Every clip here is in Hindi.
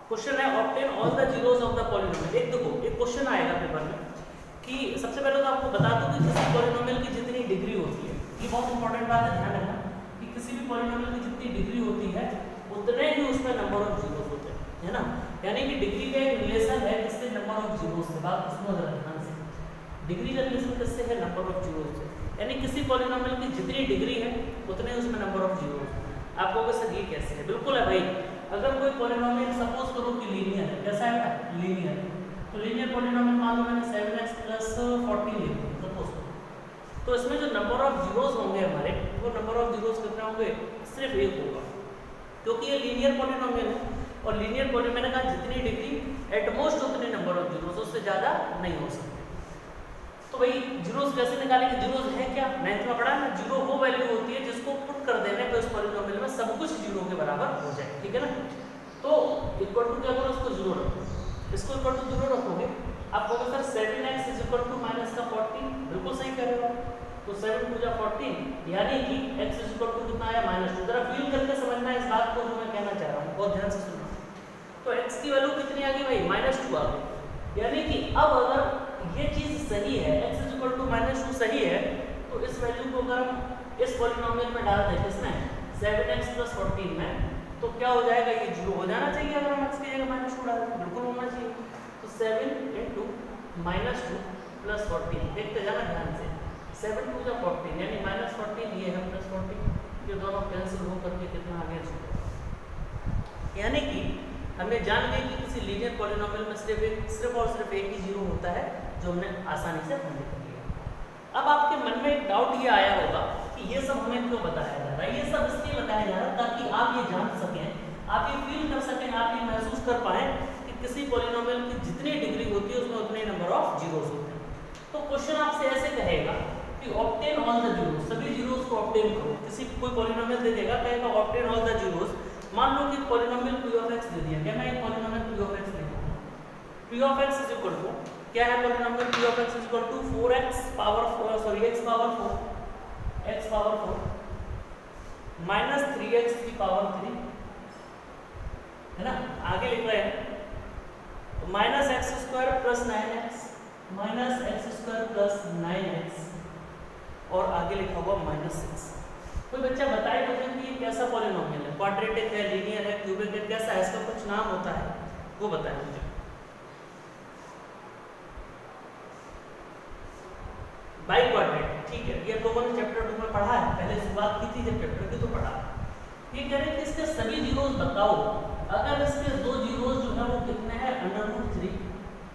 क्वेश्चन है obtain all the zeros of the polynomial. एक देखो एक क्वेश्चन आएगा पेपर में कि सबसे पहले तो आपको बता दूं कि किसी पॉलिनोमियल की जितनी डिग्री होती है, ये बहुत इंपॉर्टेंट बात है, ध्यान रखना कि किसी भी पॉलिनोमियल की जितनी डिग्री होती है उतने ही उसमें नंबर ऑफ जीरोस होते हैं, है ना। यानी कि डिग्री का एक रिलेशन है किससे, नंबर ऑफ जीरोस से। बात सुनो जरा ध्यान से, डिग्री का रिलेशन किससे है, नंबर ऑफ जीरोस से। यानी किसी पॉलिनोमियल की जितनी डिग्री है उतने उसमें नंबर ऑफ जीरोस। आप कहोगे सर ये कैसे है? बिल्कुल है भाई। अगर कोई पॉलिनोमियल सपोज करो कि लीनियर है, कैसा है बेटा, लीनियर है, तो लीनियर पॉलिनोमियल मान लो मैंने 7x + 14 ले लिया सपोज, तो इसमें जो नंबर ऑफ जीरोस होंगे हमारे, वो नंबर ऑफ जीरोस कितने होंगे, सिर्फ एक होगा, क्योंकि ये लीनियर पॉलिनोमियल है। और लीनियर पॉलिनोमियल मैंने कहा जितनी डिग्री एटमोस्ट उतने नंबर ऑफ जीरोस, उससे ज़्यादा नहीं हो सकते। तो भाई जीरोस कैसे निकालेंगे, जीरोस है क्या, 9th में पढ़ा ना, जीरो वो वैल्यू होती है जिसको पुट कर देने पर उस पॉलिनोमियल में सब कुछ जीरो के बराबर हो जाए, ठीक है ना। तो इक्वल टू क्या करो, उसको जीरो रखो, इसको इक्वल टू जीरो रखोगे, आप कहोगे सर 7x = -14, बिल्कुल सही कह रहे हो। तो 7 × 14 यानी कि x = कितना आया, -2। जरा फील करके समझना इस बात को जो मैं कहना चाह रहा हूँ, बहुत ध्यान से सुनना। तो x की वैल्यू कितनी आ गई भाई, -2 आ गई। यानी कि अब अगर ये चीज सही है, x = -2 सही है, तो इस वैल्यू को अगर हम इस पॉलिनोमियल में डाल दें, किसमें, 7x + 14 में, तो क्या हो जाएगा, ये जीरो हो जाना चाहिए। अगर हम x की जगह -2 डाल दें, बिल्कुल होना चाहिए। तो 7 × -2 + 14, देखते जाना ध्यान से, 7 × 2 = 14 यानी -14, ये है +14, ये दोनों कैंसिल हो करके कितना आ गया, 0। यानी कि हमने जान गए कि किसी लीनियर पॉलिनोमियल में सिर्फ और सिर्फ एक ही जीरो होता है, जो हमने आसानी से फाइंड कर लिया। अब आपके मन में एक डाउट ये आया होगा कि ये सब हमें क्यों बताया जा रहा है। ये सब इसलिए बताया जा रहा है ताकि आप ये जान सकें, आप ये फील कर सकें, आप ये महसूस कर पाएं कि किसी पॉलिनोमियल की जितनी डिग्री होती है उसमें उतने नंबर ऑफ जीरोस होते हैं। तो क्वेश्चन आपसे ऐसे कहेगा कि ऑब्टेन ऑल द जीरोस, सभी जीरोस को ऑब्टेन करो। किसी कोई पॉलिनोमियल दे देगा, कहेगा ऑब्टेन ऑल द जीरोस। मान लो कि पॉलिनोमियल p(x) दे दिया, क्या मैं एक पॉलिनोमियल p(x) लिखूंगा, p(x) क्या है polynomial, p(x) = 4x power 4 sorry x power 4 minus 3x की पावर 3, है ना। आगे लिख रहे हैं तो -x² + 9x -x² + 9x और आगे लिखा हुआ -6। कोई बच्चा बताए मुझे कि ये कैसा पॉलिनोमियल है, क्वाड्रेटिक है, लीनियर है, क्यूबिक है, कैसा है, इसका कुछ नाम होता है, वो बताएं मुझे। बाई क्वाड्रेटिक, ठीक है, ये लोगों ने चैप्टर 2 में पढ़ा है, पहले शुरुआत की थी जब चैप्टर की तो पढ़ा। ये कह रहे हैं कि इसके सभी जीरोस बताओ, अगर इसके दो जीरोस जो है वो कितने हैं, √3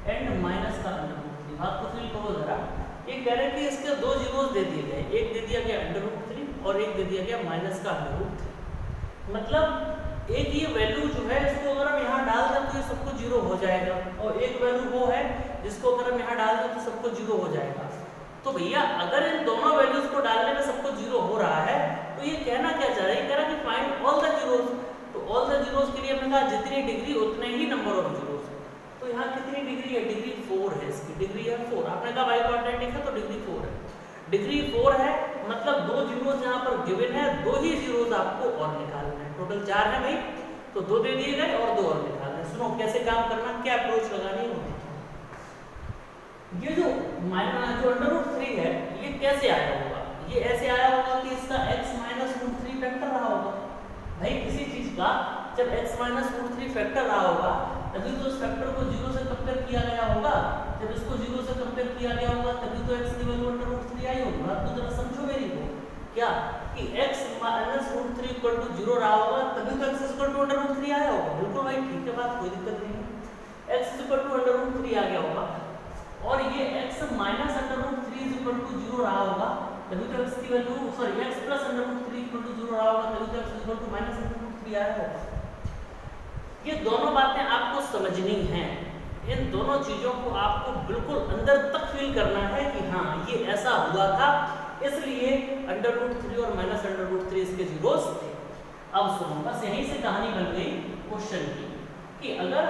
एंड माइनस का √3। बात को फील करो जरा। ये कह रहे हैं कि इसके दो जीरोस दे दिए गए, एक दे दिया गया √3 और एक दे दिया गया माइनस का √3। मतलब एक ये वैल्यू जो है इसको अगर हम यहाँ डाल दें तो ये सबको जीरो हो जाएगा, और एक वैल्यू वो है जिसको अगर हम यहाँ डाल दें तो सबको जीरो हो जाएगा। तो भैया अगर इन दोनों वैल्यूज को डालने में सबको जीरो हो रहा है तो ये कहना क्या चाह रहा है, ये कह रहा है कि फाइंड ऑल द जीरोस। तो ऑल द जीरोस के लिए हमने कहा जितनी डिग्री उतने ही नंबर ऑफ जीरोस। तो यहाँ कितनी डिग्री है, डिग्री 4 है, इसकी डिग्री है 4। आपने कहा बाई क्वाड्रेटिक है तो डिग्री 4 है, डिग्री 4 है, मतलब दो जीरोस यहाँ पर गिवन है, दो ही जीरोस आपको और निकालना है। टोटल 4 है भाई, तो 2 दे दिए गए और 2 और निकालना है। सुनो कैसे काम करना, क्या अप्रोच लगानी है। ये जो √3 है ये कैसे आया होगा, ये ऐसे आया होगा कि इसका x -√3 फैक्टर रहा होगा। भाई किसी चीज का जब x -√3 फैक्टर रहा होगा तभी तो उस फैक्टर को 0 से कंपेयर किया गया होगा, जब इसको 0 से कंपेयर किया गया होगा तभी तो x की वैल्यू √3 आई होगी। बात को जरा समझो मेरी को, क्या कि x -√3 = 0 रहा होगा तभी तो x √3 आया होगा। बिल्कुल भाई ठीक है, बात कोई दिक्कत नहीं है, x √3 आ गया होगा और ये x -√3 = 0 रहा होगा तभी तो x की वैल्यू सॉरी x + √3 = 0 रहा होगा तभी तो x -√3 आया होगा। ये दोनों बातें आपको समझनी हैं, इन दोनों चीजों को आपको बिल्कुल अंदर तक फील करना है कि हाँ ये ऐसा हुआ था, इसलिए √3 और -√3 इसके जीरोस थे। अब सुनो, बस यहीं से कहानी बन गई क्वेश्चन की कि अगर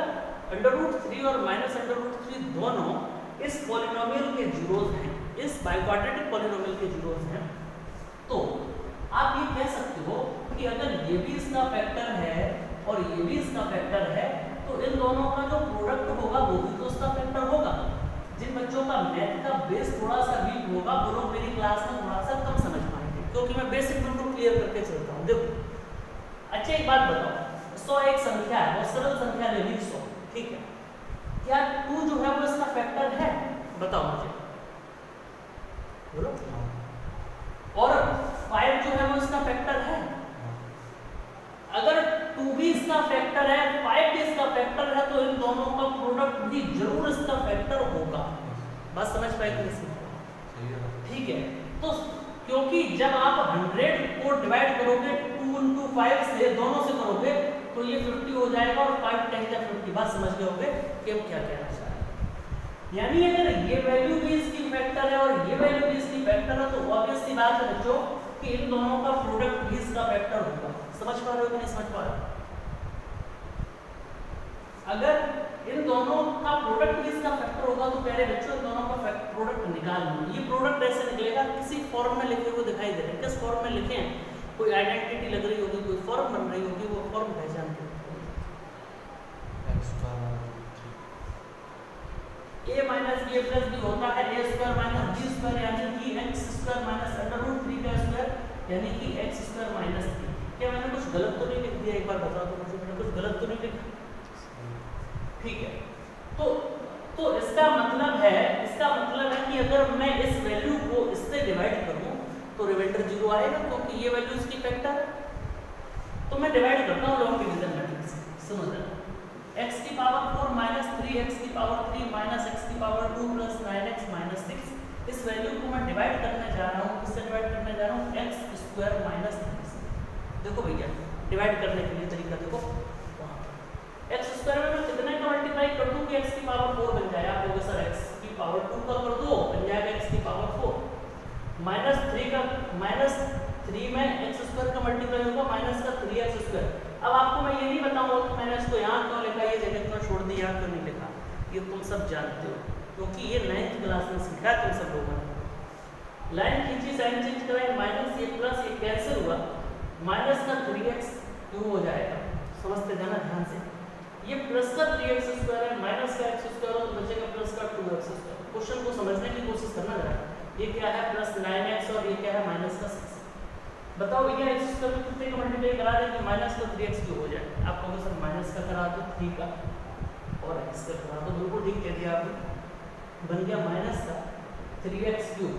√3 और -√3 दोनों इस पॉलिनोमियल के जीरोस हैं, इस बाइक्वाड्रेटिक पॉलिनोमियल के जीरोस हैं, तो आप ये कह सकते हो कि अगर ये भी इसका फैक्टर है और ये भी इसका फैक्टर है तो इन दोनों का जो प्रोडक्ट होगा वो भी तो उसका फैक्टर होगा। जिन बच्चों का मैथ का बेस थोड़ा सा वीक होगा वो लोग मेरी क्लास में थोड़ा सा कम समझ पाएंगे, क्योंकि मैं बेसिक बिल्कुल क्लियर करके चलता हूँ। देखो अच्छा एक बात बताओ, 100 एक संख्या है, बहुत सरल संख्या ले ली 100, ठीक है, क्या 2 जो है वो इसका फैक्टर है? बताओ मुझे, बोलो। और 5 जो है वो इसका फैक्टर है? अगर 2 भी इसका फैक्टर है, 5 भी इसका फैक्टर है, तो इन दोनों का प्रोडक्ट भी जरूर इसका फैक्टर होगा। बस समझ पाए कि नहीं? ठीक है, तो क्योंकि जब आप 100 को डिवाइड करोगे 2 into 5 से, दोनों से करोगे, तो ये 50 हो जाएगा और 5 10 या 50। बात समझ गए होगे कि हम क्या कहना चाह रहे हैं। यानी अगर ये वैल्यू भी इसकी फैक्टर है और ये वैल्यू भी इसकी फैक्टर है, तो ऑब्वियस सी बात है बच्चों कि इन दोनों का प्रोडक्ट भी इसका फैक्टर होगा। समझ पा रहे हो कि नहीं समझ पा रहे हो? अगर इन दोनों का प्रोडक्ट भी इसका फैक्टर होगा तो प्यारे बच्चों इन दोनों का प्रोडक्ट निकाल लो। ये प्रोडक्ट ऐसे निकलेगा, किसी फॉर्म में लिखे हुए दिखाई दे रहे हैं। किस फॉर्म में लिखे हैं? कोई आइडेंटिटी लग रही होगी, कोई फॉर्म बन रही होगी, वो फॉर्म पहचान के a minus a plus b होता है a square minus b square, यानी कि x स्क्वायर माइनस √3 का स्क्वायर, यानी कि x स्क्वायर माइनस 3। क्या मैंने कुछ गलत तो नहीं लिख दिया? एक बार बताओ तो मुझे, मैंने कुछ गलत तो नहीं लिखा? ठीक है, तो इसका मतलब है कि अगर मैं इस वैल्यू को इससे डिवाइड करूं तो रिमाइंडर 0 आएगा, क्योंकि ये वैल्यू इसकी फैक्टर है। तो मैं डिवाइड करता हूं लॉग डिवीजन मैट्रिक्स। समझ रहे हो? x की पावर 4 माइनस 3x की पावर 3 माइनस x की पावर 2 प्लस 9x माइनस 6, इस वैल्यू को मैं डिवाइड करने जा रहा हूँ। किससे डिवाइड करने जा रहा हूँ? x स्क्वायर माइनस 3 से। देखो भैया डिवाइड करने के लिए तरीका देखो, x स्क्वायर में मैं कितने का मल्टीप्लाई कर दूं कि x की पावर 4 बन जाए? आप लोग सर x की पावर 2 का कर दो, बन जाएगा x की पावर 4 माइनस 3 का, माइनस 3 में x स्क्वायर का मल्टीप्लाई होगा माइनस का 3x स्क्वायर। अब आपको मैं ये नहीं बताऊंगा कि मैंने इसको यहाँ क्यों लिखा, ये जगह क्यों छोड़ दी, यहाँ क्यों नहीं लिखा, ये तुम सब जानते हो, क्योंकि ये 9th क्लास में सीखा है तुम सब लोगों ने। लाइन खींची, साइन चेंज कराए, माइनस ये प्लस ये कैंसिल हुआ, माइनस का 3x क्यों हो जाएगा? समझते जाना ध्यान से। ये प्लस का 3x स्क्वायर है, माइनस का x स्क्वायर हो तो बचेगा प्लस का 2x स्क्वायर। क्वेश्चन को समझने की कोशिश करना जरा, ये क्या है प्लस 9x और ये क्या है माइनस का 6। बताओ भैया x स्क्वायर में कितने का मल्टीप्लाई करा दें कि माइनस का 3x क्यों हो जाए? आप कहोगे सर माइनस का करा दो 3 का और x का करा दो, बिल्कुल ठीक कह दिया आपने, बन गया माइनस का 3x क्यूब,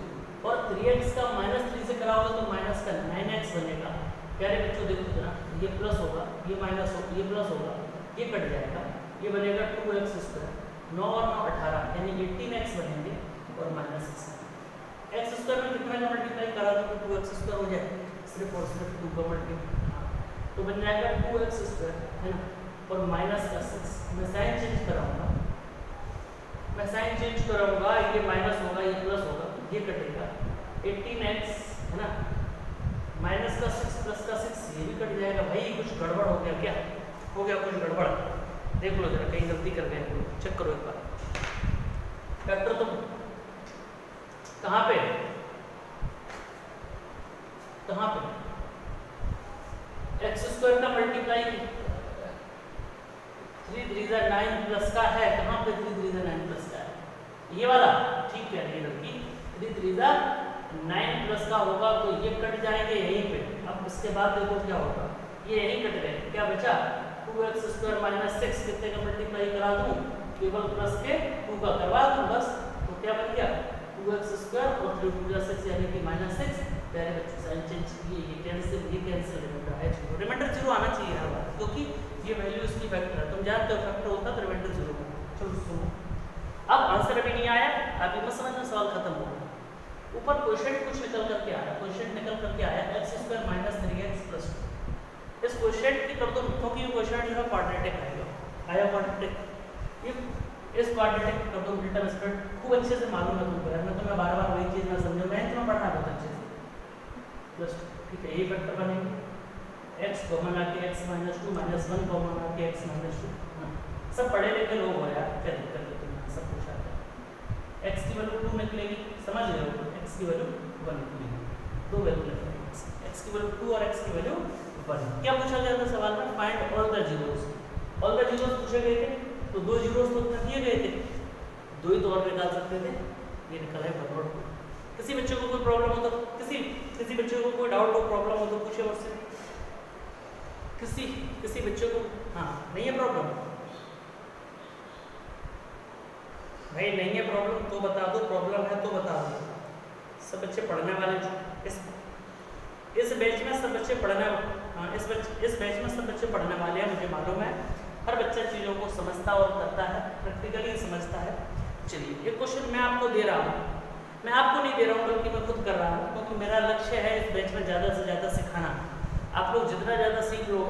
और 3x का माइनस 3 से कराओगे तो माइनस का 9x बनेगा। प्यारे बच्चों देखो जरा, ये प्लस होगा, ये माइनस होगा, ये प्लस होगा, ये कट जाएगा, ये बनेगा 2x स्क्वायर, 9 और 9 18, यानी 18x बनेंगे और माइनस x स्क्वायर में कितना का मल्टीप्लाई करा दो तो 2x स्क्वायर हो जाए, सिर्फ और सिर्फ 2 का मल्टीप्लाई, तो बन जाएगा 2x स्क्वायर, है ना, और माइनस का 6। मैं साइन चेंज कराऊंगा, मैं साइन चेंज कराऊंगा, ये माइनस होगा, ये प्लस होगा, ये कटेगा 18x, है ना, माइनस का 6 प्लस का 6, ये भी कट जाएगा। भाई कुछ गड़बड़ हो गया क्या? हो गया कुछ गड़बड़? देख लो जरा, कहीं गलती कर गए, चेक करो एक बार। फैक्टर तो कहाँ पे, कहाँ पे? x स्क्वायर का मल्टीप्लाई 3 3 9 प्लस का है, कहाँ पे 3 3 9 प्लस का है? ये वाला, ठीक है ये लड़की, 3 3 9 प्लस का होगा तो ये कट जाएंगे यहीं पे। अब इसके बाद देखो क्या होगा, ये यहीं कट गए, क्या बचा 2x स्क्वायर माइनस 6, कितने का मल्टीप्लाई करा दूं? केवल प्लस के 2 का करवा दूं बस, तो क्या बन गया 2x स्क्वायर और 3 2 6 यानी कि माइनस 6। प्यारे बच्चों साइन चेंज किए, ये कैंसिल रिमाइंडर है 0, रिमाइंडर 0 आना चाहिए हर बार, क्योंकि ये वैल्यू इसकी फैक्टर है, तुम जानते हो फैक्टर होता तो रिमाइंडर 0 होगा। चलो सुनो, अब आंसर अभी नहीं आया, अभी मत समझना, सवाल खत्म हो गया। ऊपर क्वेश्चन कुछ निकल करके आया, क्वेश्चन निकल करके आया x square minus 3x plus 2। इस क्वेश्चन की कर दो, क्योंकि ये क्वेश्चन जो है क्वाड्रेटिक आया क्वाड्रेटिक, इस क्वाड्रेटिक कर दो रिटर्न स्प्रेड, खूब अच्छे से मालूम है तुमको, मैं तुम्हें बार बार वही चीज ना समझो, मैं तुम्हें पढ़ना बहुत अच्छे से प्लस, ठीक है, ये फैक्टर बनेंगे, x कॉमन आके x माइनस 2 माइनस 1 कॉमन आके x माइनस 2। सब पढ़े लिखे लोग हो यार, क्या दिक्कत है तुम्हें, सब कुछ आता है। x की वैल्यू 2 निकलेगी, समझ रहे हो, x की वैल्यू 1 निकलेगी, दो वैल्यू निकलेगी, x की वैल्यू 2 और x की वैल्यू 1। क्या पूछा गया था सवाल में? Find all the zeros, all all the zeros पूछे गए थे, तो 2 जीरोस तो दिए गए थे, 2 ही तो और निकाल सकते थे, ये निकला है फॉरवर्ड। किसी बच्चे को कोई प्रॉब्लम हो तो किसी बच्चे को कोई डाउट हो, प्रॉब्लम हो तो पूछे मुझसे। किसी बच्चे को हाँ नहीं है प्रॉब्लम भाई, नहीं है प्रॉब्लम तो बता दो, प्रॉब्लम है तो बता दो। सब बच्चे पढ़ने वाले इस बैच में सब बच्चे पढ़ने हाँ इस बैच में सब बच्चे पढ़ने वाले हैं, मुझे मालूम है। हर बच्चा चीज़ों को समझता और करता है, प्रैक्टिकली समझता है। चलिए एक क्वेश्चन मैं आपको दे रहा हूँ, मैं आपको नहीं दे रहा हूँ बल्कि मैं खुद कर रहा हूँ, क्योंकि मेरा लक्ष्य है इस बैच में ज़्यादा से ज़्यादा सिखाना। आप लोग जितना ज़्यादा सीख लो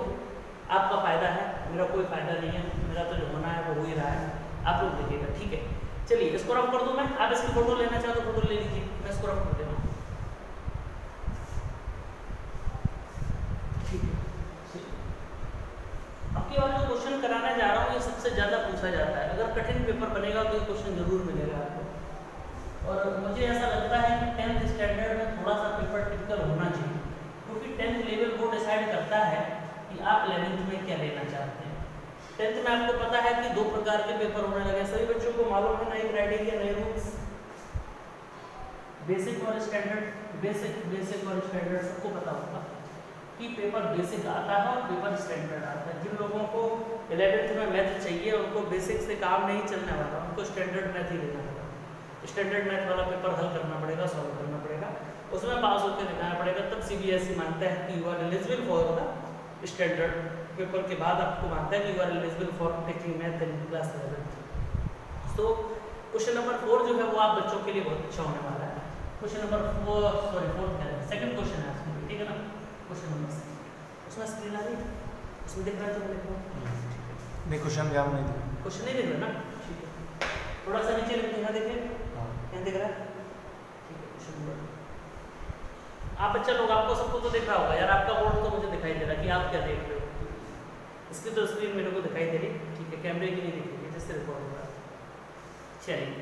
आपका फ़ायदा है, मेरा कोई फ़ायदा नहीं है। मेरा तो जो होना है वो हो ही रहा है, आप लोग देखिएगा, ठीक है। चलिए इसको रफ कर दूँ मैं, आप इसकी फ़ोटो लेना चाहो तो फ़ोटो ले लीजिए, मैं इसको रफ कर दे रहा हूँ, ठीक है। आपके बाद जो क्वेश्चन कराने जा रहा हूँ ये सबसे ज़्यादा पूछा जाता है। अगर कठिन पेपर बनेगा तो ये क्वेश्चन जरूर मिलेगा आपको। और मुझे ऐसा लगता है कि 10th स्टैंडर्ड में थोड़ा सा पेपर टिपिकल होना चाहिए, क्योंकि 10th लेवल वो डिसाइड करता है कि आप 11th में क्या लेना चाहते हैं। 10th में आपको पता है कि 2 प्रकार के पेपर होने लगे, सभी बच्चों को मालूम है, नए क्राइटेरिया नए रूल्स, बेसिक और स्टैंडर्ड। बेसिक और स्टैंडर्ड सबको पता होगा कि पेपर बेसिक आता है और पेपर स्टैंडर्ड आता है। जिन लोगों को 11th में मैथ चाहिए उनको बेसिक से काम नहीं चलने वाला, उनको स्टैंडर्ड मैथ ही लेना होगा। स्टैंडर्ड मैथ वाला पेपर हल करना पड़ेगा, सॉल्व करना पड़ेगा, उसमें पास होकर दिखाना पड़ेगा, तब CBSE मानता है कि you are eligible for the standard. Paper के बाद आपको मानता है कि you are eligible for taking math in class 11th। तो क्वेश्चन नंबर 4 जो है वो आप बच्चों के लिए बहुत अच्छा होने वाला है। क्वेश्चन नंबर 4 है, सेकंड क्वेश्चन है इसमें, ठीक है ना। क्वेश्चन नंबर 6 उसमें स्क्रीन आ रही है, उसमें दिख रहा है तो देखो नहीं, क्वेश्चन ध्यान नहीं दिख रहा, क्वेश्चन नहीं दिख रहा ना, ठीक है। थोड़ा सा नीचे लिखते हैं, देखिए क्या दिख रहा है, ठीक है। क्वेश्चन नंबर आप बच्चा लोग आपको सबको तो दिख रहा होगा यार, आपका बोर्ड तो मुझे दिखाई दे रहा कि आप क्या देख रहे हो। इसकी तो स्क्रीन मेरे को दिखाई दे रही, ठीक है, कैमरे की नहीं दिख रही जिससे रिकॉर्ड हो रहा है। चलिए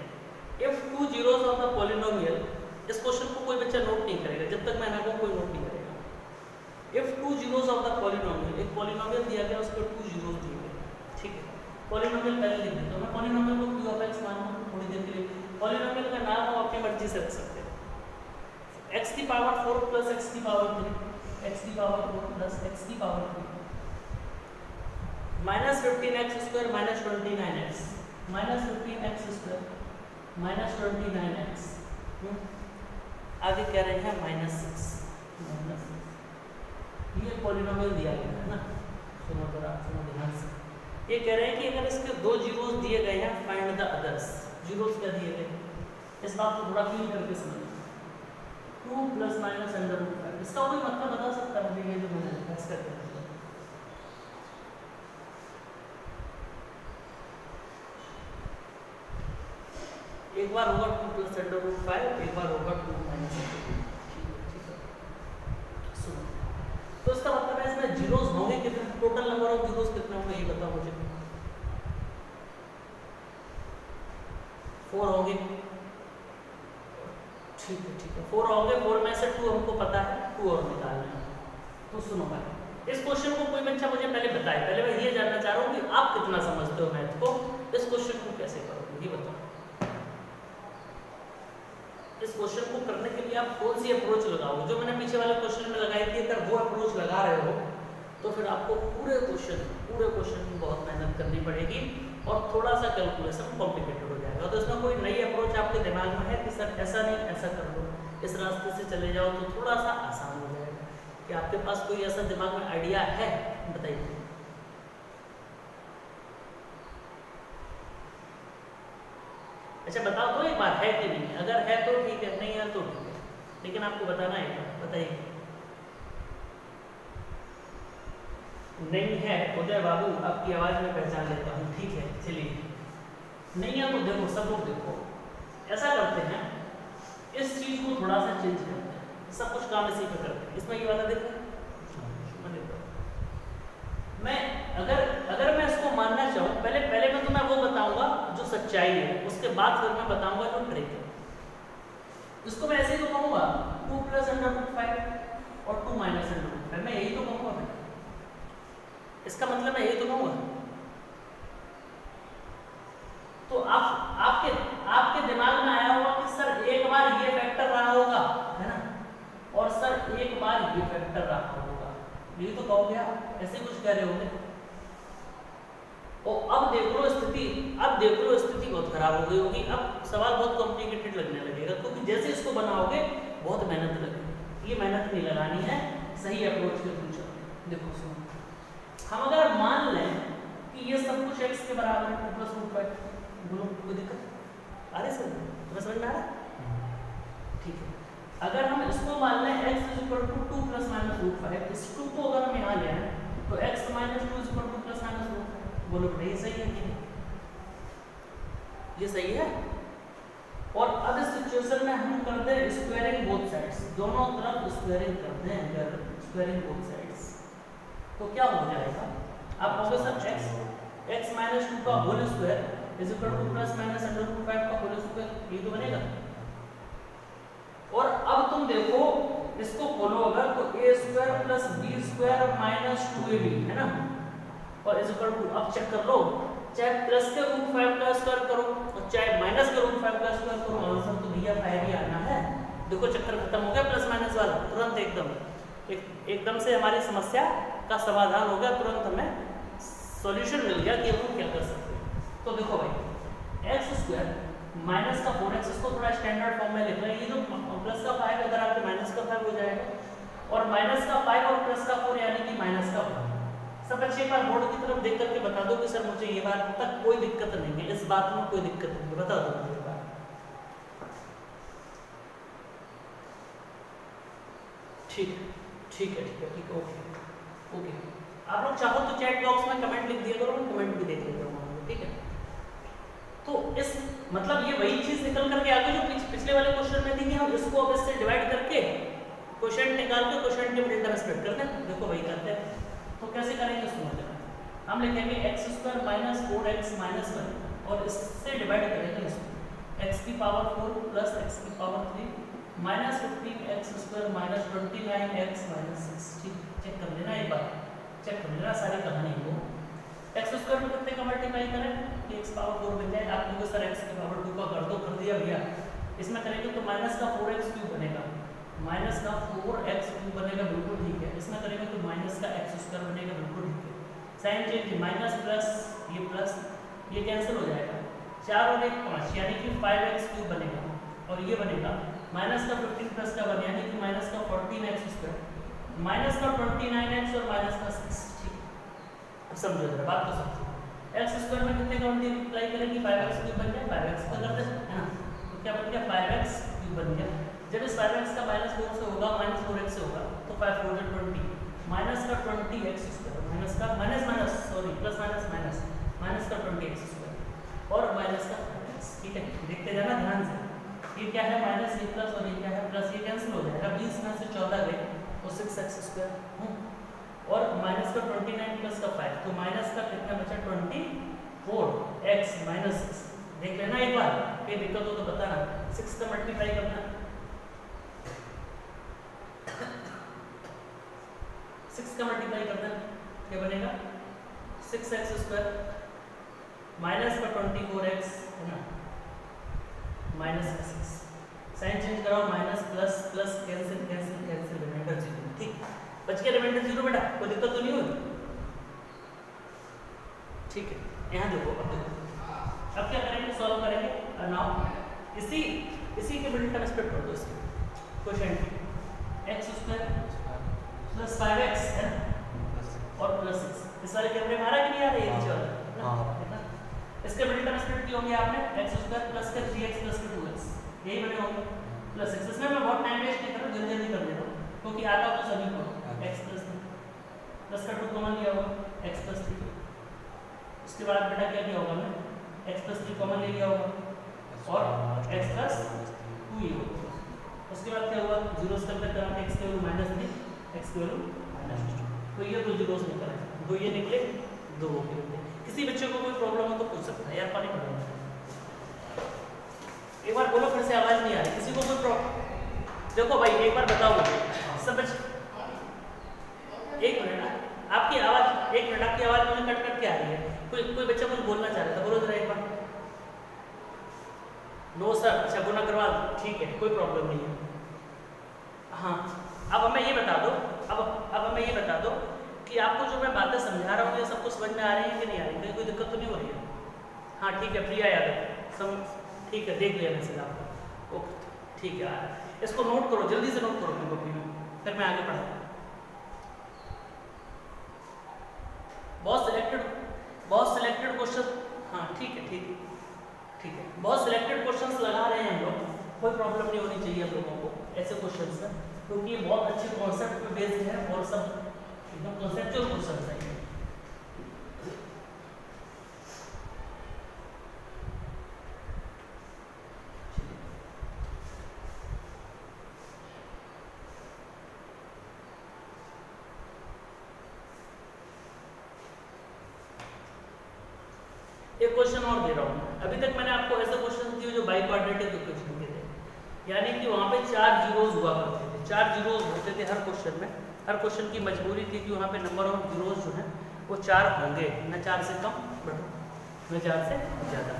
if 2 zeros of the polynomial, इस क्वेश्चन को कोई बच्चा नोट नहीं करेगा जब तक मैं ना कहूं, कोई नोट नहीं करेगा। If 2 zeros of the polynomial, एक पॉलिनोमियल दिया गया उसको 2 zeros दिए गए, ठीक है। पॉलिनोमियल पहले लिख देता हूं मैं, पॉलिनोमियल को q of x मानूं थोड़ी देर के लिए। पॉलिनोमियल का नाम आप अपनी मर्जी से रख सकते हैं, x की पावर 4 प्लस x की पावर 3, x की पावर 4 प्लस x की power 3 minus 15x square minus 29x, minus 15x square minus 29x, आगे कह रहे हैं माइनस 6। ये पॉलिनोमियल दिया गया है ना, सुनो जरा, सुनो ध्यान से। ये कह रहे हैं कि अगर इसके 2 जीरोस दिए गए हैं, फाइंड द अदर्स। जीरोस क्या दिए गए, इस बात को थोड़ा फील करके समझिए। 2 प्लस माइनस अंडर रूट 5, इसका कोई मतलब बता सकता है मुझे, ये जो मैंने एक्स करते हैं। एक बार होगा 2 प्लस अंडर रूट 5, एक बार होगा 2 माइनस अंडर रूट 5, ठीक है। सुनो, तो इसका मतलब है इसमें जीरोस होंगे कितने, टोटल नंबर ऑफ जीरोस कितने होंगे ये बताओ मुझे। 4 होंगे, ठीक है 4 होंगे। 4 में से 2 हमको पता है, 2 और निकालना है। तो सुनो भाई, इस क्वेश्चन को कोई बच्चा मुझे पहले बताए, पहले मैं ये जानना चाह रहा हूँ कि आप कितना समझते हो मैथ को, इस क्वेश्चन को कैसे करोगे ये बताओ। इस क्वेश्चन को करने के लिए आप कौन सी अप्रोच लगाओगे, जो मैंने पीछे वाले क्वेश्चन में लगाई थी, अगर वो अप्रोच लगा रहे हो तो फिर आपको पूरे क्वेश्चन की बहुत मेहनत करनी पड़ेगी और थोड़ा सा कैलकुलेशन कॉम्प्लिकेटेड हो जाएगा। तो इसमें कोई नई अप्रोच आपके दिमाग में है कि सर ऐसा नहीं ऐसा कर लो, इस रास्ते से चले जाओ, तो थोड़ा सा आसान हो जाएगा। कि आपके पास कोई ऐसा दिमाग में आइडिया है, बताइए। अच्छा बताओ तो एक बार, है कि नहीं, अगर है तो ठीक है, नहीं है तो ठीक है, लेकिन आपको बताना है, बताइए। नहीं है उदय बाबू, आपकी आवाज में पहचान लेता हूँ, ठीक है चलिए। नहीं है तो देखो, सब लोग देखो, ऐसा करते हैं, इस चीज को थोड़ा सा चेंज करते हैं, सब कुछ काम इसी पे करते हैं। इसमें ये वाला देखो, मैं अगर मैं इसको मानना चाहूँ, पहले मैं तुम्हें वो बताऊंगा जो सच्चाई है, उसके बाद फिर मैं बताऊंगा जो ट्रिक है। इसको मैं ऐसे ही तो कहूँगा 2 प्लस अंडर रूट 5 और 2 माइनस अंडर रूट 5, मैं यही तो कहूँगा। इसका मतलब मैं यही तो कहूँगा, कह रहे होंगे। और अब देख लो स्थिति बहुत खराब हो गई होगी। अब सवाल बहुत कॉम्प्लिकेटेड लगने लगेगा, क्योंकि जैसे इसको बनाओगे बहुत मेहनत लगेगी। ये मेहनत नहीं लगानी है, सही अप्रोच के थ्रू चलो। देखो सुनो, हम अगर मान लें कि ये सब कुछ x के बराबर है, प्लस रूट फाइव, बोलो कोई दिक्कत आ रही सर? तुम्हें समझ में आ रहा है? ठीक है। अगर हम इसको मान लें x is equal to 2 plus minus root five, इस 2 को अगर हम यहाँ ले आए तो x minus 2 is equal to plus minus root five, बोलो बेटा ये सही है कि नहीं? ये सही है। और अब इस सिचुएशन में हम करते हैं स्क्वायरिंग बोथ साइड्स, दोनों तरफ स्क्वायरिंग करते हैं। अगर स्क्वायरिंग बोथ साइड्स तो क्या हो जाएगा? आप कहोगे सर x माइनस 2 का whole square is equal to plus minus under root 5 का होल स्क्वायर, ये तो बनेगा। और अब तुम देखो इसको खोलो अगर, तो a square plus b square minus 2ab है ना, और इज इक्वल टू, अब चेक कर लो, चाहे प्लस के रूट 5 का स्क्वायर करो और चाहे माइनस के रूट 5 का स्क्वायर करो, आंसर तो भैया 5 ही आना है। देखो चक्कर खत्म हो गया प्लस माइनस वाला, तुरंत एकदम से हमारी समस्या का समाधान हो गया, तुरंत हमें सॉल्यूशन मिल गया कि हम क्या कर सकते हैं। तो देखो भाई x स्क्वायर माइनस का 4x, इसको थोड़ा स्टैंडर्ड फॉर्म में लिख रहे हैं। ये जो प्लस का 5 इधर आके माइनस का 5 हो जाएगा, और माइनस का 5 और प्लस का 4 यानी कि माइनस का 4। सब बच्चे एक बार बोर्ड की तरफ देख करके बता दो कि सर मुझे ये बात तक कोई दिक्कत नहीं है, इस बात में कोई दिक्कत नहीं है, बता दो मुझे बात। ठीक है, ओके। आप लोग चाहो तो चैट बॉक्स में कमेंट लिख दिया करो, मैं कमेंट भी देख लेता हूँ, ठीक है। तो इस मतलब ये वही चीज निकल करके आगे जो पिछले वाले क्वेश्चन में थी कि हम इसको अब इससे डिवाइड करके क्वेश्चन निकाल के क्वेश्चन के मिडिल टर्म स्प्लिट करते हैं। देखो वही करते हैं। तो कैसे करेंगे समझ लेना। हम लिखेंगे x square minus 4x minus 1 और इससे डिवाइड करेंगे इसको x की पावर 4 प्लस x की power 3 minus 15x square minus 29x minus 6। ठीक, चेक कर लेना एक बार, चेक कर लेना सारी कहानी को। x स्क्वायर में कितने का मल्टीप्लाई करें कि x पावर 4 बन जाए। आप लोगों सर x की पावर 2 का कर दो, कर दिया भैया। इसमें करेंगे तो माइनस का 4x क्यूब बनेगा, माइनस का 4x क्यूब बनेगा, बिल्कुल ठीक है। इसमें करेंगे तो माइनस का x स्क्वायर बनेगा, बिल्कुल ठीक है। साइन चेंज, माइनस प्लस ये कैंसिल हो जाएगा, 4 और 1 5 यानी कि 5x क्यूब बनेगा, और ये बनेगा माइनस का 15 प्लस का 1 यानी कि माइनस का 14x स्क्वायर माइनस का 29x और माइनस का 6। ठीक, अब समझो जरा बात तो समझो। x स्क्वायर में कितने का मल्टीप्लाई करेंगे 5x क्यूब बन जाए, 5x का कर दे है ना, तो क्या बन गया 5x क्यूब बन गया। जब इस 5x का माइनस 4 से होगा माइनस 4x से होगा तो 5 4 20 माइनस का 20x स्क्वायर माइनस का minus sorry plus minus minus minus का 20x स्क्वायर और माइनस का 5x। ठीक है, देखते जाना ध्यान से। ये क्या है माइनस, ये प्लस और ये क्या है प्लस, ये कैंसिल हो जाएगा। 20 में से 14 गए तो 6x स्क्वायर और माइनस का 29 प्लस का 5 तो माइनस का कितना बचा 24x माइनस 6। देख लेना एक बार, कोई दिक्कत हो तो बताना। 6 का मल्टीप्लाई करना, 6 का मल्टीप्लाई करना क्या बनेगा 6x स्क्वायर माइनस का 24x है ना माइनस का 6। साइन चेंज कराओ, minus plus plus cancel cancel cancel, remainder 0। ठीक, बच गया रिमाइंडर 0 बेटा, कोई दिक्कत तो नहीं हुई। ठीक है, यहाँ देखो अब देखो अब क्या करेंगे, सॉल्व करेंगे। नाउ इसी के मिडिल टर्म स्प्लिट कर दो इसके quotient x square plus 5x है और प्लस 6। इस वाले कैमरे में आ रहा है कि नहीं आ रहा है, ये नीचे वाला ना। इसके मिडिल टर्म स्प्लिट किए होंगे आपने, x स्क्वायर प्लस का 3x प्लस का 2x, यही बने होंगे प्लस 6। इसमें मैं बहुत टाइम वेस्ट नहीं कर रहा, जल्दी कर देता हूँ क्योंकि आता तो सभी को। x प्लस का 2 कॉमन लिया होगा x प्लस 3। उसके बाद बेटा क्या किया होगा, मैं x प्लस 3 कॉमन ले लिया होगा और x प्लस 2 ये होगा। उसके बाद क्या हुआ, जीरो से कंपेयर करा, x की वैल्यू माइनस 3 x की वैल्यू माइनस 2, तो ये दो जीरोस निकले, दो ये निकले, दो वो निकले। किसी बच्चे को कोई प्रॉब्लम हो तो पूछ सकता है, यार पानी पड़ रहा है। एक बार बोलो, फिर से आवाज नहीं आ रही, किसी को कोई प्रॉब्लम। देखो भाई एक बार बताओ सब बच्चे, एक मिनट ना, आपकी आवाज, एक मिनट, आपकी आवाज मुझे कट कट के आ रही है। कोई बच्चा कुछ बोलना चाह रहा था, बोलो जरा एक बार। नो सर, अच्छा गुना करवा, ठीक है, कोई प्रॉब्लम नहीं है। हाँ, अब हमें ये बता दो, अब हमें ये बता दो कि कि आपको जो मैं बातें समझा रहा हूँ ये सबको समझ में आ रही है कि नहीं आ रही, कहीं कोई दिक्कत तो नहीं हो रही है? हाँ ठीक है, प्रिया यादव ठीक है, देख लिया मैसेज आपका, ओके ठीक है। इसको नोट करो, जल्दी से नोट करो अपनी कॉपी में, फिर मैं आगे पढ़ाऊँ। बहुत सिलेक्टेड क्वेश्चन, हाँ ठीक है ठीक है ठीक है, बहुत सिलेक्टेड क्वेश्चंस लगा रहे हैं हम लोग, कोई प्रॉब्लम नहीं होनी चाहिए हम लोगों को ऐसे क्वेश्चंस में, क्योंकि ये बहुत अच्छे कॉन्सेप्ट पे बेस्ड है और सब एकदम कॉन्सेप्चुअल क्वेश्चंस हैं। एक क्वेश्चन और दे रहा हूँ, अभी तक मैंने आपको ऐसे क्वेश्चन दिए जो बाई क्वाड्रेटिक इक्वेशन के थे, यानी कि वहाँ पे 4 जीरोज हुआ करते थे, 4 जीरोज होते थे हर क्वेश्चन में। हर क्वेश्चन की मजबूरी थी कि वहाँ पे नंबर ऑफ जीरोज जो है वो 4 होंगे, न 4 से कम न 4 से ज़्यादा।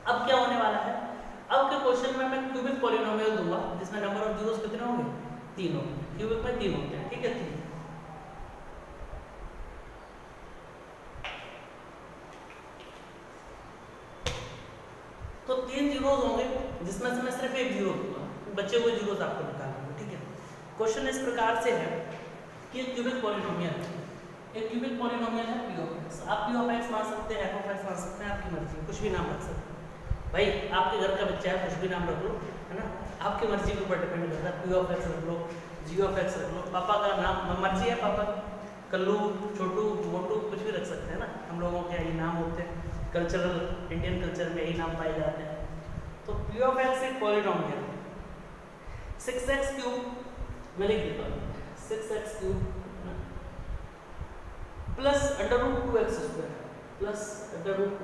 अब क्या होने वाला है, अब के क्वेश्चन में मैं क्यूबिक पॉलिनोमियल दूंगा जिसमें नंबर ऑफ जीरोज कितने होंगे, 3 होंगे। क्यूबिक में 3 होते हैं, ठीक है 3। तो 3 जीरोज होंगे जिसमें से मैं सिर्फ एक जीरो दूंगा, बचे हुए जीरोज आपको निकालना, ठीक है। क्वेश्चन इस प्रकार से है कि एक क्यूबिक पॉलिनोमियल है, एक क्यूबिक पॉलिनोमियल है पी ऑफ एक्स। आप पी ऑफ एक्स मान सकते हैं, एफ ऑफ एक्स मान सकते हैं, आपकी मर्जी, कुछ भी नाम रख सकते हैं। भाई आपके घर का बच्चा है, कुछ भी नाम रख लो, है ना, आपकी मर्जी के ऊपर डिपेंड करता है। पी ऑफ एक्स रख लो, जी ऑफ एक्स रख लो, पापा का नाम मर्जी है, पापा कल्लू, छोटू, मोटू, कुछ भी रख सकते हैं ना, हम लोगों के यही नाम होते हैं, कल्चरल इंडियन कल्चर में यही नाम पाए जाते हैं। तो पी ऑफ एक्स एक पॉलिनोमियल 6x क्यूब मैं लिख देता हूँ, 6x cube plus under root 2x square plus under root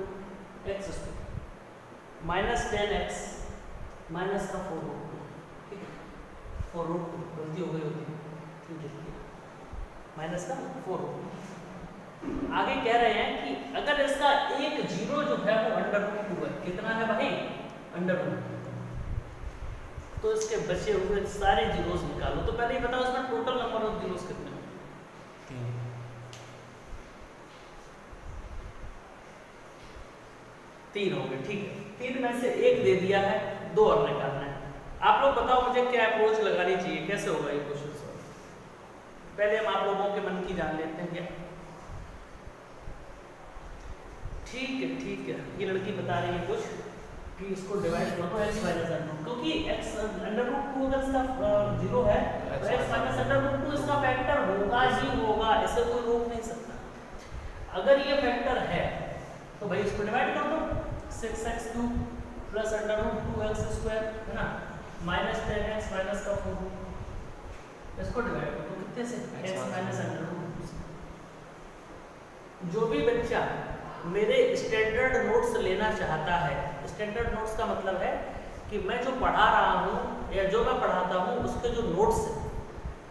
2x square minus 10x minus का 4 रूट 2, ठीक है, 4 रूट 2 गलती हो गई होती है, ठीक है, माइनस का 4 रूट 2। आगे कह रहे हैं कि अगर इसका एक जीरो जो है वो अंडर रूट 2 है, कितना है भाई, अंडर रूट 2, तो इसके बचे हुए सारे जीरोस निकालो। तो पहले ही बताओ इसमें टोटल नंबर ऑफ जीरोस कितने हैं, 3 होंगे, ठीक है। 3 में से एक दे दिया है, 2 और निकालना है। आप लोग बताओ मुझे क्या अप्रोच लगानी चाहिए, कैसे होगा ये क्वेश्चन सॉल्व। पहले हम आप लोगों के मन की जान लेते हैं क्या, ठीक है, ये लड़की बता रही है कुछ कि इसको डिवाइड कर दो x माइनस अंडर, क्योंकि x अंडर रूट 2 अगर इसका 0 है तो x माइनस अंडर रूट 2 इसका फैक्टर होगा ही होगा, इसे कोई रोक नहीं सकता। अगर ये फैक्टर है तो भाई इसको डिवाइड कर दो, 6x cube plus under root 2x square, है ना, माइनस 10x माइनस का 4, इसको डिवाइड कर दो कितने से, x माइनस अंडर रूट 2 से। जो भी बच्चा मेरे स्टैंडर्ड नोट्स लेना चाहता है, स्टैंडर्ड नोट्स का मतलब है कि मैं जो पढ़ा रहा हूँ या जो मैं पढ़ाता हूँ उसके जो नोट्स हैं,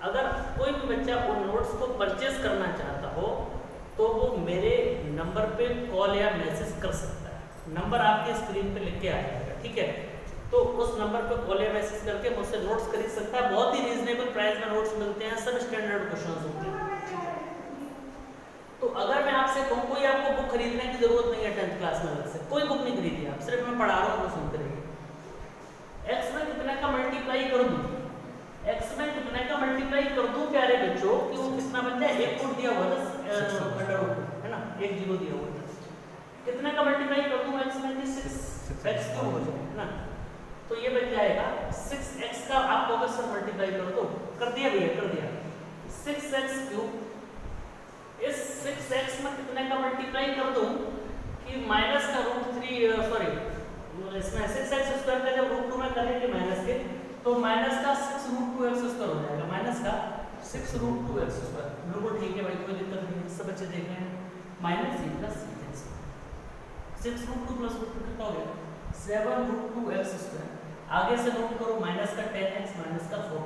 अगर कोई भी बच्चा उन नोट्स को परचेज करना चाहता हो तो वो मेरे नंबर पे कॉल या मैसेज कर सकता है। नंबर आपके स्क्रीन पे लिख के आ जाएगा, ठीक है, तो उस नंबर पे कॉल या मैसेज करके मुझसे नोट्स खरीद सकता है। बहुत ही रीजनेबल प्राइस में नोट्स मिलते हैं, सब स्टैंडर्ड क्वेश्चंस होते हैं। तो अगर मैं आपसे कहूँ कोई आपको बुक खरीदने की जरूरत नहीं है 10th क्लास में, अलग से कोई बुक नहीं खरीदी आप, सिर्फ मैं पढ़ा रहा हूँ वो सुनते रहिए। x में कितने का मल्टीप्लाई कर दूँ, x में कितने का मल्टीप्लाई कर दूँ प्यारे बच्चों कि वो कितना बन जाए, एक फुट दिया हुआ है ना, एक जीरो दिया हुआ है, कितने का मल्टीप्लाई कर दूँ x में, 6x क्यूब हो जाए, है ना, तो ये बन जाएगा 6x का, आप लोग सर मल्टीप्लाई कर दो, कर दिया भैया, कर दिया, 6x क्यूब इस 6x में कितने का मल्टीप्लाई कर दूं कि माइनस का रूट 3, सॉरी इसमें 6x स्क्वायर का जब रूट 2 में करेंगे माइनस के, तो माइनस का 6 रूट 2x स्क्वायर हो जाएगा, माइनस का 6 रूट 2x स्क्वायर। बिल्कुल ठीक है भाई, कोई दिक्कत नहीं, सब बच्चे देख रहे हैं, माइनस ही प्लस 6 रूट 2 प्लस रूट 2 कितना हो गया, 7 रूट 2x स्क्वायर। आगे से नोट करो, माइनस का 10x माइनस का 4।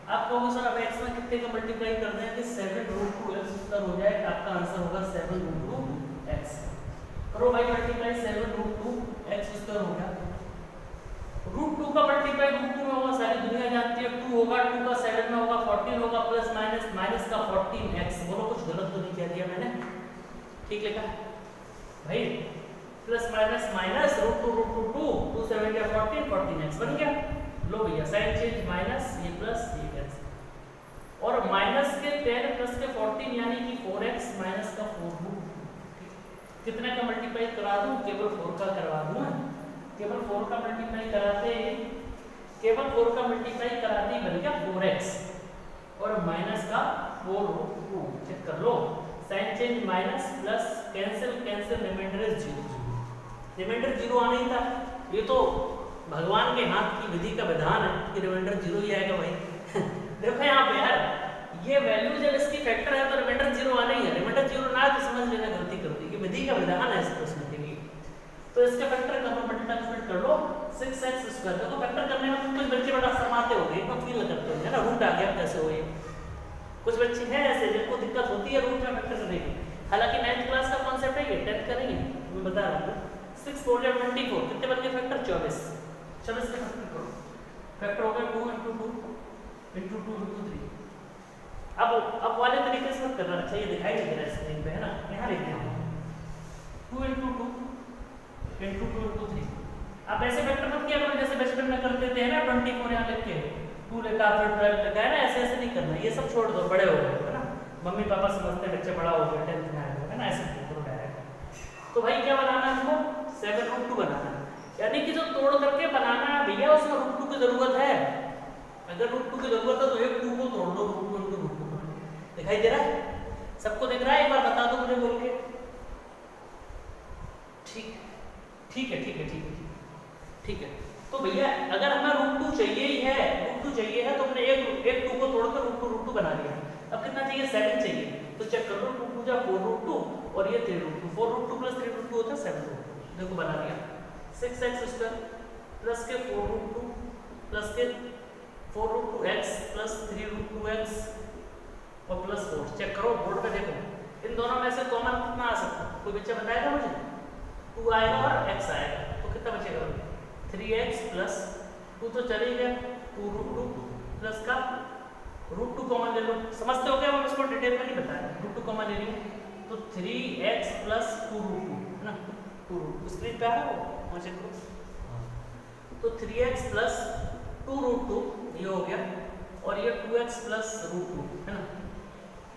आप कहोगे सर अब x में कितने का मल्टीप्लाई कर दें कि 7 रूट 2x स्क्वायर हो जाए, आपका आंसर होगा 7 रूट 2x। करो भाई मल्टीप्लाई, 7 रूट 2x स्क्वायर हो गया, √2 का मल्टीप्लाई √2 में होगा, सारी दुनिया जानती है 2 होगा, 2 का 7 में होगा, 14 होगा, प्लस माइनस माइनस का 14x। बोलो कुछ गलत तो नहीं कह दिया मैंने? ठीक लिखा भाई, प्लस माइनस माइनस √2 2 7 या 14 14x बन गया। लो भैया साइन चेंज माइनस ये प्लस ये x, और माइनस के 10 प्लस के 14 यानी कि 4x माइनस का 4 कितने का मल्टीप्लाई करा दूं? केवल 4 का करवा दूं। केवल 4 का मल्टीप्लाई कराते, केवल 4 का मल्टीप्लाई कराते बन गया 4x और माइनस का 4 चेक कर लो। Sign change minus plus cancel cancel, remainder is 0, remainder 0 आना ही था। ये तो भगवान के हाथ की विधि का विधान है कि रिमाइंडर 0 ही आएगा भाई। देखो यहाँ पे यार, ये वैल्यू जब इसकी फैक्टर है तो रिमाइंडर 0 आना ही है। रिमाइंडर 0 ना तो समझ लेना गलती कर दी, कि विधि का विधान है इस प्रश्न के लिए। तो इसके फैक्टर का मल्टीप्लाई कर लो 6x²। देखो फैक्टर करने में कुछ बच्चे बड़ा शर्माते होंगे, एकदम फील करते होंगे ना, रूट आ गया कैसे हो। ये कुछ बच्चे हैं ऐसे जिनको दिक्कत होती है रूट में फैक्टर करने की। हालांकि 9th क्लास का कॉन्सेप्ट है ये, 10th का नहीं है, मैं बता रहा हूँ। 6 4 24 कितने बन गए फैक्टर? 24। 24 का फैक्टर करो, फैक्टर हो गया 2 × 2 × 2 × 3। अब वाले तरीके से मत करना। अच्छा ये दिखाई नहीं दे रहा स्क्रीन पे है ना, यहाँ लिख दिया 2 × 2 × 2 × 3। आप ऐसे फैक्टर मत किया करो जैसे बचपन में करते थे ना, 24 यहाँ लिख के 2 लिखा फिर 12 लिखा है ना, ऐसे ऐसे नहीं करना। ये सब छोड़ दो, बड़े हो गए है ना, मम्मी पापा समझते हैं बच्चे बड़ा हो गया, 10th में आया है ना, ऐसे करो डायरेक्ट। तो भाई क्या बनाना है हमको? 7√2 बनाना है, यानी कि जो तोड़ करके बनाना है भैया उसमें √2 की जरूरत है। अगर √2 की जरूरत है तो एक 2 को तोड़ दो, √2 × √2 दिखाई दे रहा है? सबको दिख रहा है? एक बार बता दो मुझे बोल के। ठीक है। तो भैया अगर हमें √2 चाहिए ही है, √2 चाहिए है तो हमने एक 2 को तोड़कर √2 बना लिया। अब कितना चाहिए? 7 चाहिए। तो चेक कर लो, 2 × 2 = 4√2 और ये 3√2, 4√2 + 3√2 होता है 7√2। देखो बना लिया 6x² प्लस के 4√2 प्लस के 4√2x प्लस 3√2x और प्लस 4। चेक करो बोर्ड पे, देखो इन दोनों में से कॉमन कितना आ सकता है? कोई बच्चा बताएगा मुझे? 2 आएगा और x आएगा, तो कितना बचेगा? 3x प्लस 2 तो चल ही गया, 2√2 प्लस का √2 कॉमन ले लो। समझते हो क्या? हम इसको डिटेल में नहीं बताया, √2 कॉमन ले लिया तो 3x प्लस 2√2 है ना, 2√2 स्क्रीन पे आ रहा है वो चेक करो। तो 3x प्लस 2√2 ये हो गया और ये 2x प्लस √2 है ना।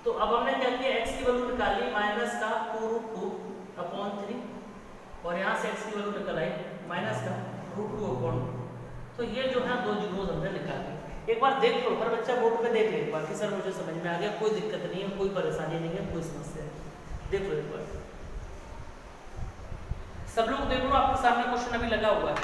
तो अब हमने क्या किया? x की वैल्यू निकाली माइनस का 2√2/3 और यहाँ से x की वैल्यू निकल आई माइनस का √2/2। तो ये जो है दो जीरोस हमने निकाले। एक बार देख लो, हर बच्चा बोर्ड पे देख ले एक बार कि सर मुझे समझ में आ गया, कोई दिक्कत नहीं है, कोई परेशानी नहीं है, कोई समस्या नहीं। देख लो एक बार, सब लोग देख लो, आपके सामने क्वेश्चन अभी लगा हुआ है।